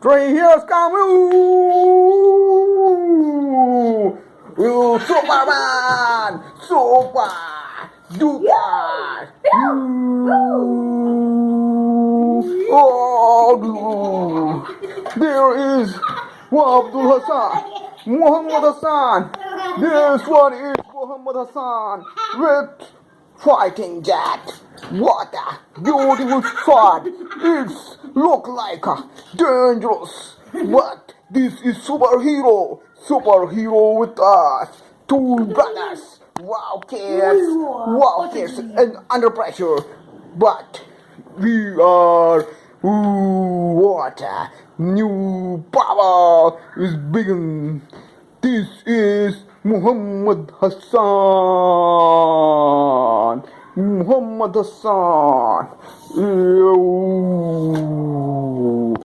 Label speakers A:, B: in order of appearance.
A: 3 years coming. Superman, super, duper. Oh, there is Abdul Hassan, Muhammad Hassan. This one is Muhammad Hassan with fighting jet. What a beautiful shot! It's look like a dangerous, but this is superhero with us, two brothers. Wow kids, and under pressure, but we are. What a new power is begin. This is Muhammad Hassan. Muhammad Hassan.